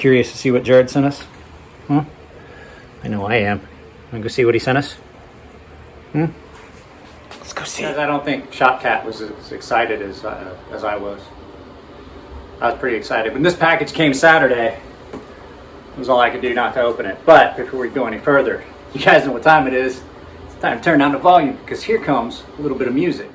Curious to see what Jared sent us? Huh? I know I am. Want to go see what he sent us? Let's go see. I don't think ShopCat was as excited as I was. I was pretty excited. When this package came Saturday, it was all I could do not to open it. But before we go any further, you guys know what time it is. It's time to turn down the volume because here comes a little bit of music.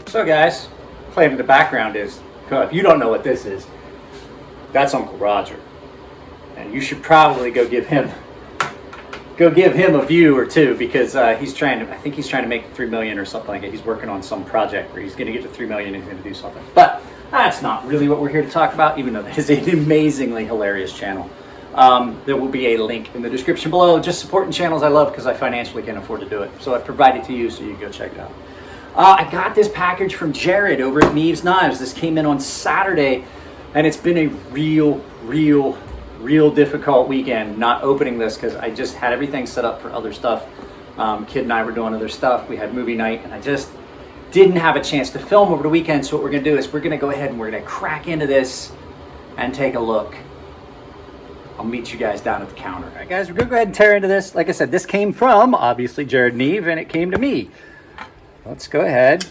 So guys, playing in the background is, if you don't know what this is, that's Uncle Roger. And you should probably go give him a view or two because I think he's trying to make 3 million or something like that. He's working on some project where he's going to get to 3 million and he's going to do something. But that's not really what we're here to talk about, even though that is an amazingly hilarious channel. There will be a link in the description below. Just supporting channels I love because I financially can't afford to do it. So I provide it to you so you can go check it out. I got this package from Jared over at Neve's Knives. This came in on Saturday, and it's been a real difficult weekend not opening this because I just had everything set up for other stuff. Kid and I were doing other stuff. We had movie night, and I just didn't have a chance to film over the weekend. So what we're going to do is we're going to go ahead and we're going to crack into this and take a look. I'll meet you guys down at the counter. All right, guys, we're going to go ahead and tear into this. Like I said, this came from, obviously, Jared Neve, and it came to me. Let's go ahead,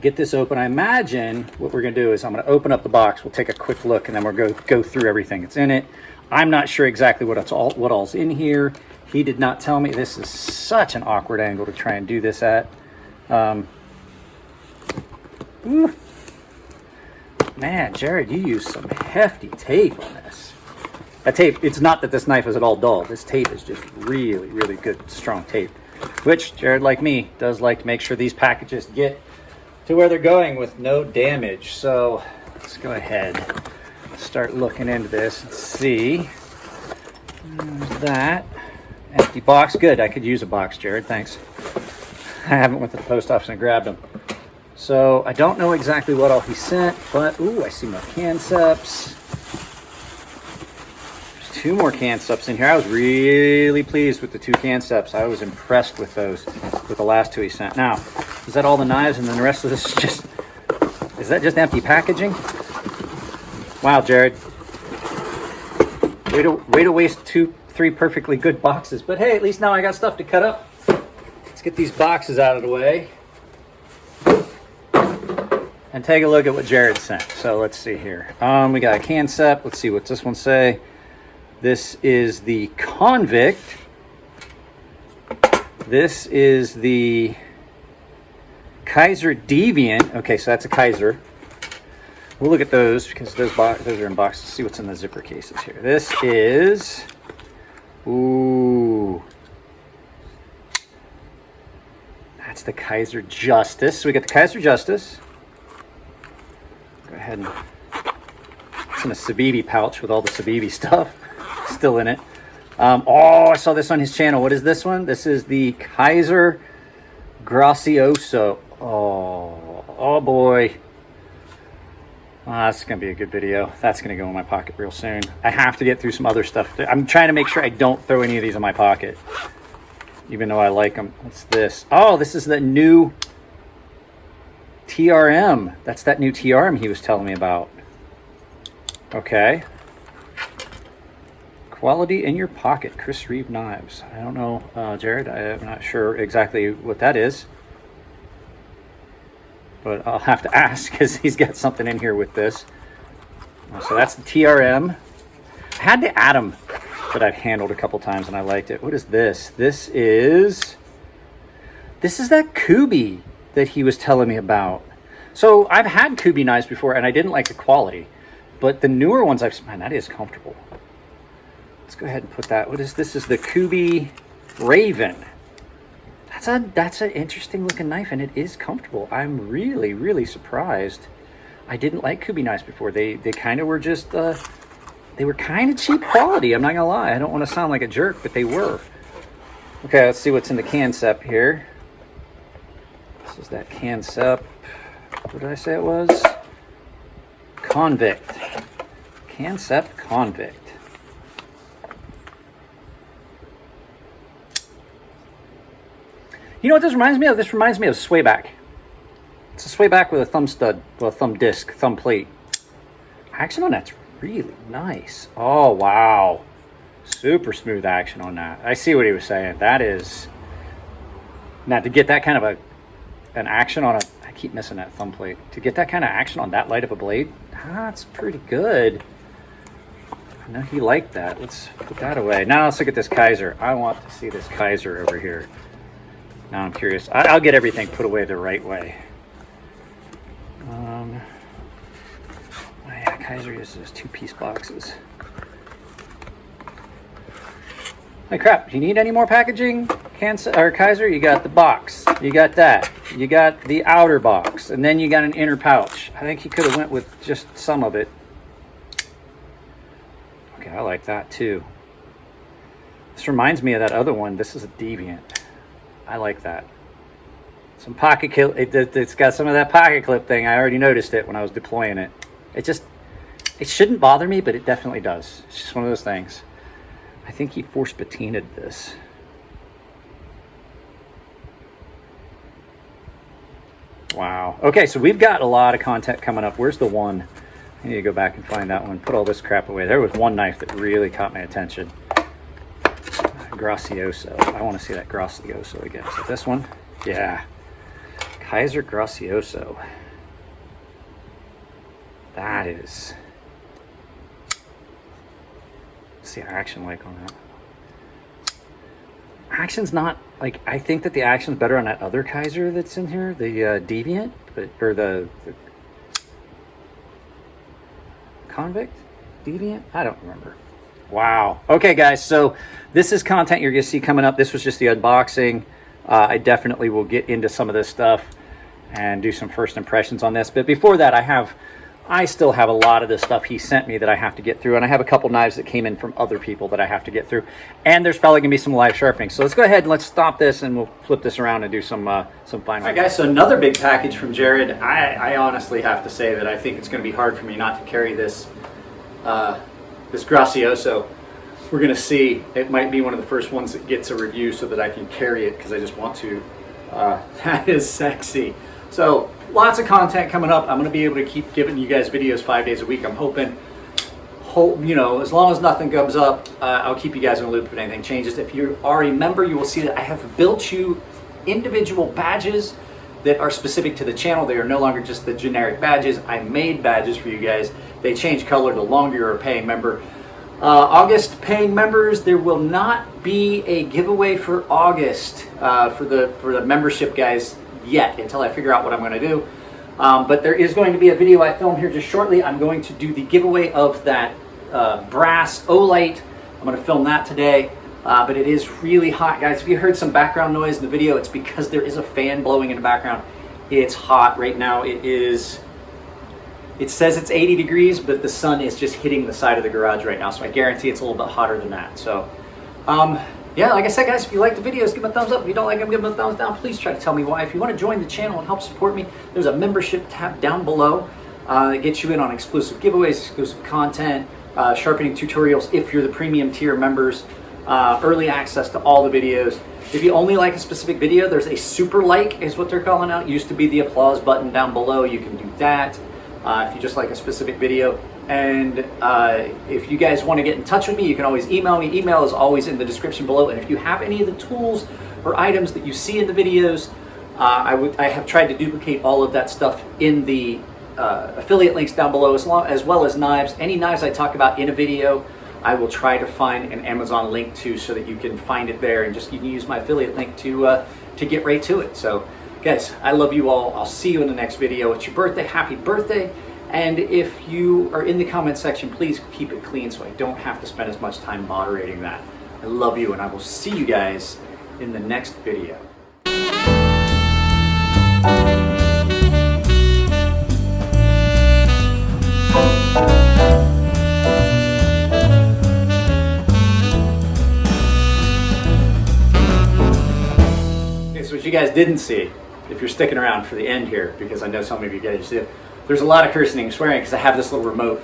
get this open. I imagine what we're going to do is I'm going to open up the box. We'll take a quick look, and then we'll go through everything that's in it. I'm not sure exactly what all's in here. He did not tell me. This is such an awkward angle to try and do this at. Man, Jared, you used some hefty tape on this. That tape, it's not that this knife is at all dull. This tape is just really good, strong tape. Which Jared, like me, does like to make sure these packages get to where they're going with no damage. So let's go ahead and start looking into this and see. There's that. Empty box. Good. I could use a box, Jared. Thanks. I haven't went to the post office and grabbed them. So I don't know exactly what all he sent, but ooh, I see more Canceps. 2 more Canceps in here. I was really pleased with the 2 Canceps. I was impressed with those, with the last 2 he sent. Now, is that all the knives and then the rest of this is that just empty packaging? Wow, Jared. Way to waste 3 perfectly good boxes. But hey, at least now I got stuff to cut up. Let's get these boxes out of the way and take a look at what Jared sent. So let's see here. We got a Cancep. Let's see what's this one say. This is the Convict. This is the Kaiser Deviant. Okay, so that's a Kaiser. We'll look at those because those are in boxes. Let's see what's in the zipper cases here. This is, ooh, that's the Kaiser Justice. So we got the Kaiser Justice. Go ahead and it's in a Cibibi pouch with all the Cibibi stuff still in it. Oh, I saw this on his channel. What is this one? This is the Kaiser Gracioso. Oh boy. That's going to be a good video. That's going to go in my pocket real soon. I have to get through some other stuff. I'm trying to make sure I don't throw any of these in my pocket, even though I like them. What's this? Oh, this is the new TRM. That's that new TRM he was telling me about. Okay. Quality in your pocket, Chris Reeve Knives. I don't know, Jared. I'm not sure exactly what that is, but I'll have to ask because he's got something in here with this. So that's the TRM. I had the Atom that I've handled a couple times and I liked it. What is this? This is that Kubi that he was telling me about. So I've had Kubi knives before and I didn't like the quality, but the newer ones man, that is comfortable. Let's go ahead and put that. What is this? Is the Kubi Raven. That's an interesting looking knife and it is comfortable. I'm really surprised. I didn't like Kubi knives before. They kind of were just they were kind of cheap quality. I'm not gonna lie. I don't want to sound like a jerk, but they were. Okay, let's see what's in the Cansep here. This is that Cansep. What did I say it was? Convict. Cansep Convict. You know what this reminds me of? This reminds me of swayback. It's a swayback with a thumb stud, well, a thumb disc, thumb plate. Action on that's really nice. Oh, wow. Super smooth action on that. I see what he was saying. That is... Now, to get that kind of an action on a... I keep missing that thumb plate. To get that kind of action on that light of a blade, that's pretty good. I know he liked that. Let's put that away. Now let's look at this Kaiser. I want to see this Kaiser over here. Now I'm curious. I'll get everything put away the right way. Oh yeah, Kaiser uses 2-piece boxes. Hey crap, do you need any more packaging? Kaiser, you got the box. You got that. You got the outer box. And then you got an inner pouch. I think he could have went with just some of it. Okay, I like that too. This reminds me of that other one. This is a Deviant. I like that. Some pocket clip. It's got some of that pocket clip thing. I already noticed it when I was deploying it. It shouldn't bother me, but it definitely does. It's just one of those things. I think he force patinaed this. Wow. Okay, so we've got a lot of content coming up. Where's the one? I need to go back and find that one. Put all this crap away. There was one knife that really caught my attention. Gracioso. I want to see that Gracioso again. So this one, yeah, Kaiser Gracioso. That is. What's the action like on that? Action's not like, I think that the action's better on that other Kaiser that's in here, the Deviant, or the Convict, Deviant. I don't remember. Wow. Okay, guys, so this is content you're going to see coming up. This was just the unboxing. I definitely will get into some of this stuff and do some first impressions on this. But before that, I still have a lot of this stuff he sent me that I have to get through. And I have a couple knives that came in from other people that I have to get through. And there's probably going to be some live sharpening. So let's go ahead and let's stop this and we'll flip this around and do some final. All right, guys, so another big package from Jared. I honestly have to say that I think it's going to be hard for me not to carry this this Gracioso. We're going to see. It might be one of the first ones that gets a review so that I can carry it because I just want to. That is sexy. So lots of content coming up. I'm going to be able to keep giving you guys videos 5 days a week. I'm hoping, you know, as long as nothing comes up, I'll keep you guys in the loop if anything changes. If you are a member, you will see that I have built you individual badges that are specific to the channel. They are no longer just the generic badges. I made badges for you guys. They change color the longer you're a paying member. August paying members, there will not be a giveaway for August for the membership guys yet until I figure out what I'm going to do. But there is going to be a video I filmed here just shortly. I'm going to do the giveaway of that brass Olight. I'm going to film that today. But it is really hot, guys. If you heard some background noise in the video, it's because there is a fan blowing in the background. It's hot right now. It says it's 80 degrees, but the sun is just hitting the side of the garage right now. So I guarantee it's a little bit hotter than that. So, yeah, like I said, guys, if you like the videos, give them a thumbs up. If you don't like them, give them a thumbs down. Please try to tell me why. If you want to join the channel and help support me, there's a membership tab down below that gets you in on exclusive giveaways, exclusive content, sharpening tutorials if you're the premium tier members, early access to all the videos. If you only like a specific video, there's a super like is what they're calling out. It used to be the applause button down below. You can do that if you just like a specific video. And if you guys want to get in touch with me, you can always email me. Email is always in the description below. And if you have any of the tools or items that you see in the videos, I have tried to duplicate all of that stuff in the affiliate links down below, as well as knives. Any knives I talk about in a video, I will try to find an Amazon link to so that you can find it there, and just you can use my affiliate link to get right to it. So guys, I love you all. I'll see you in the next video. It's your birthday. Happy birthday. And if you are in the comment section, please keep it clean so I don't have to spend as much time moderating that. I love you, and I will see you guys in the next video. you guys didn't see, if you're sticking around for the end here, because I know some of you guys did, there's a lot of cursing and swearing because I have this little remote,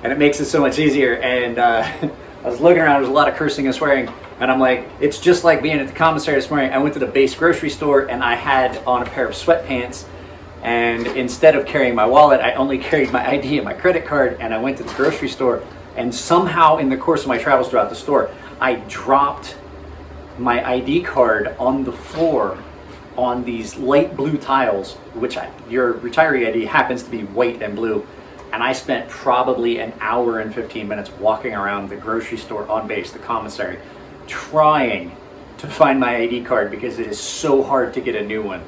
and it makes it so much easier. And I was looking around, there's a lot of cursing and swearing, and I'm like, it's just like being at the commissary this morning. I went to the base grocery store and I had on a pair of sweatpants, and instead of carrying my wallet, I only carried my ID and my credit card, and I went to the grocery store, and somehow in the course of my travels throughout the store, I dropped my ID card on the floor on these light blue tiles, which your retiree ID happens to be white and blue. And I spent probably an hour and 15 minutes walking around the grocery store on base, the commissary, trying to find my ID card because it is so hard to get a new one.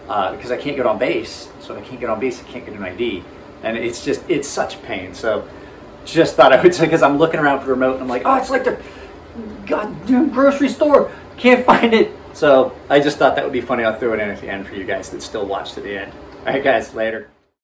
Because I can't get on base. So if I can't get on base, I can't get an ID. And it's such a pain. So just thought I would say, because I'm looking around for the remote and I'm like, oh, it's like the goddamn grocery store. Can't find it. So I just thought that would be funny. I'll throw it in at the end for you guys that still watch to the end. All right, guys, later.